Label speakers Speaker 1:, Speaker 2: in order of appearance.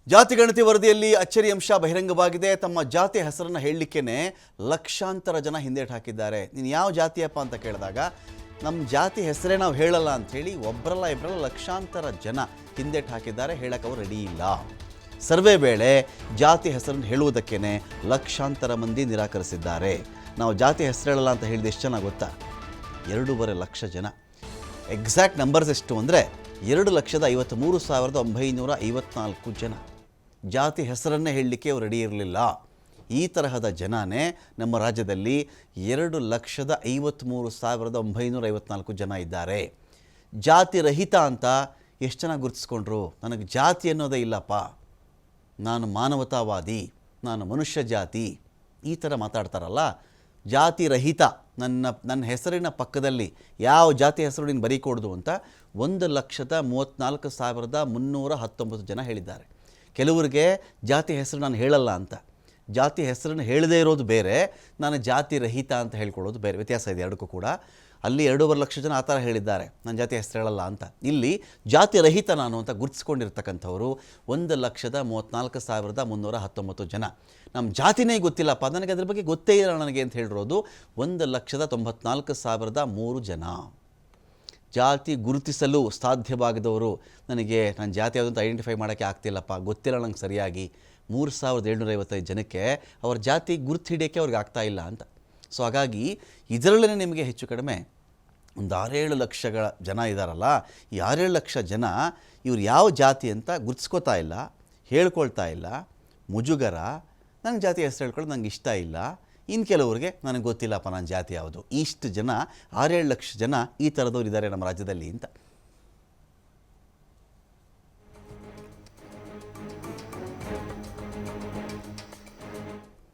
Speaker 1: ಜಾತಿ ಗಣತಿ ವರದಿಯಲ್ಲಿ ಅಚ್ಚರಿ ಅಂಶ ಬಹಿರಂಗವಾಗಿದೆ. ತಮ್ಮ ಜಾತಿ ಹೆಸರನ್ನು ಹೇಳಲಿಕ್ಕೇನೆ ಲಕ್ಷಾಂತರ ಜನ ಹಿಂದೇಟು ಹಾಕಿದ್ದಾರೆ. ನೀನು ಯಾವ ಜಾತಿಯಪ್ಪ ಅಂತ ಕೇಳಿದಾಗ ನಮ್ಮ ಜಾತಿ ಹೆಸರೇ ನಾವು ಹೇಳಲ್ಲ ಅಂಥೇಳಿ ಒಬ್ಬರಲ್ಲ ಇಬ್ಬರಲ್ಲ ಲಕ್ಷಾಂತರ ಜನ ಹಿಂದೇಟು ಹಾಕಿದ್ದಾರೆ. ಹೇಳಕ್ಕೆ ಅವರು ರೆಡಿ ಇಲ್ಲ. ಸರ್ವೆ ವೇಳೆ ಜಾತಿ ಹೆಸರನ್ನು ಹೇಳುವುದಕ್ಕೇನೆ ಲಕ್ಷಾಂತರ ಮಂದಿ ನಿರಾಕರಿಸಿದ್ದಾರೆ. ನಾವು ಜಾತಿ ಹೆಸರು ಹೇಳಲ್ಲ ಅಂತ ಹೇಳಿದ ಎಷ್ಟು ಜನ ಗೊತ್ತಾ? 2.5 ಲಕ್ಷ ಜನ. ಎಕ್ಸಾಕ್ಟ್ ನಂಬರ್ಸ್ ಎಷ್ಟು ಅಂದರೆ 2,53,954 ಜನ ಜಾತಿ ಹೆಸರನ್ನೇ ಹೇಳಲಿಕ್ಕೆ ಅವರು ರೆಡಿ ಇರಲಿಲ್ಲ. ಈ ತರಹದ ಜನನೇ ನಮ್ಮ ರಾಜ್ಯದಲ್ಲಿ 2,53,954 ಜನ ಇದ್ದಾರೆ. ಜಾತಿ ರಹಿತ ಅಂತ ಎಷ್ಟು ಜನ ಗುರುತಿಸ್ಕೊಂಡ್ರು? ನನಗೆ ಜಾತಿ ಅನ್ನೋದೇ ಇಲ್ಲಪ್ಪ, ನಾನು ಮಾನವತಾವಾದಿ, ನಾನು ಮನುಷ್ಯ ಜಾತಿ, ಈ ಥರ ಮಾತಾಡ್ತಾರಲ್ಲ. ಜಾತಿ ರಹಿತ, ನನ್ನ ಹೆಸರಿನ ಪಕ್ಕದಲ್ಲಿ ಯಾವ ಜಾತಿ ಹೆಸರು ನೀನು ಬರೀಕೊಡ್ದು ಅಂತ 1,34,319 ಜನ ಹೇಳಿದ್ದಾರೆ. ಕೆಲವರಿಗೆ ಜಾತಿ ಹೆಸರು ನಾನು ಹೇಳಲ್ಲ ಅಂತ. ಜಾತಿ ಹೆಸರನ್ನು ಹೇಳದೇ ಇರೋದು ಬೇರೆ, ನಾನು ಜಾತಿ ರಹಿತ ಅಂತ ಹೇಳ್ಕೊಳ್ಳೋದು ಬೇರೆ. ವ್ಯತ್ಯಾಸ ಇದೆ ಎರಡಕ್ಕೂ ಕೂಡ. ಅಲ್ಲಿ 2.5 ಲಕ್ಷ ಜನ ಆ ಥರ ಹೇಳಿದ್ದಾರೆ, ನಾನು ಜಾತಿ ಹೆಸರು ಹೇಳಲ್ಲ ಅಂತ. ಇಲ್ಲಿ ಜಾತಿ ರಹಿತ ನಾನು ಅಂತ ಗುರುತಿಸ್ಕೊಂಡಿರ್ತಕ್ಕಂಥವರು 1,34,319 ಜನ. ನಮ್ಮ ಜಾತಿನೇ ಗೊತ್ತಿಲ್ಲಪ್ಪ, ನನಗೆ ಅದ್ರ ಬಗ್ಗೆ ಗೊತ್ತೇ ಇಲ್ಲ ನನಗೆ ಅಂತ ಹೇಳಿರೋದು 1,94,003 ಜನ. ಜಾತಿ ಗುರುತಿಸಲು ಸಾಧ್ಯವಾಗದವರು, ನನಗೆ ನನ್ನ ಜಾತಿ ಯಾವುದಂತ ಐಡೆಂಟಿಫೈ ಮಾಡೋಕ್ಕೆ ಆಗ್ತಿಲ್ಲಪ್ಪ, ಗೊತ್ತಿಲ್ಲ ನಂಗೆ ಸರಿಯಾಗಿ, 3,755 ಜನಕ್ಕೆ ಅವ್ರ ಜಾತಿ ಗುರುತು ಹಿಡಿಯೋಕ್ಕೆ ಅವ್ರಿಗೆ ಆಗ್ತಾ ಇಲ್ಲ ಅಂತ. ಸೊ ಹಾಗಾಗಿ ಇದರಲ್ಲೇ ನಿಮಗೆ ಹೆಚ್ಚು ಕಡಿಮೆ ಒಂದು 6-7 ಲಕ್ಷಗಳ ಜನ ಇದ್ದಾರಲ್ಲ. ಈ 6-7 ಲಕ್ಷ ಜನ ಇವ್ರು ಯಾವ ಜಾತಿ ಅಂತ ಗುರುತಿಸ್ಕೋತಾ ಇಲ್ಲ, ಹೇಳ್ಕೊಳ್ತಾ ಇಲ್ಲ. ಮುಜುಗರ, ನನ್ನ ಜಾತಿ ಹೆಸರು ಹೇಳ್ಕೊಳ್ಳೋದು ನಂಗೆ ಇಷ್ಟ ಇಲ್ಲ. ಇನ್ನು ಕೆಲವ್ರಿಗೆ ನನಗೆ ಗೊತ್ತಿಲ್ಲಪ್ಪ ನನ್ನ ಜಾತಿ ಯಾವುದು. ಇಷ್ಟು ಜನ 6-7 ಲಕ್ಷ ಜನ ಈ ಥರದವ್ರು ಇದ್ದಾರೆ ನಮ್ಮ ರಾಜ್ಯದಲ್ಲಿ ಅಂತ.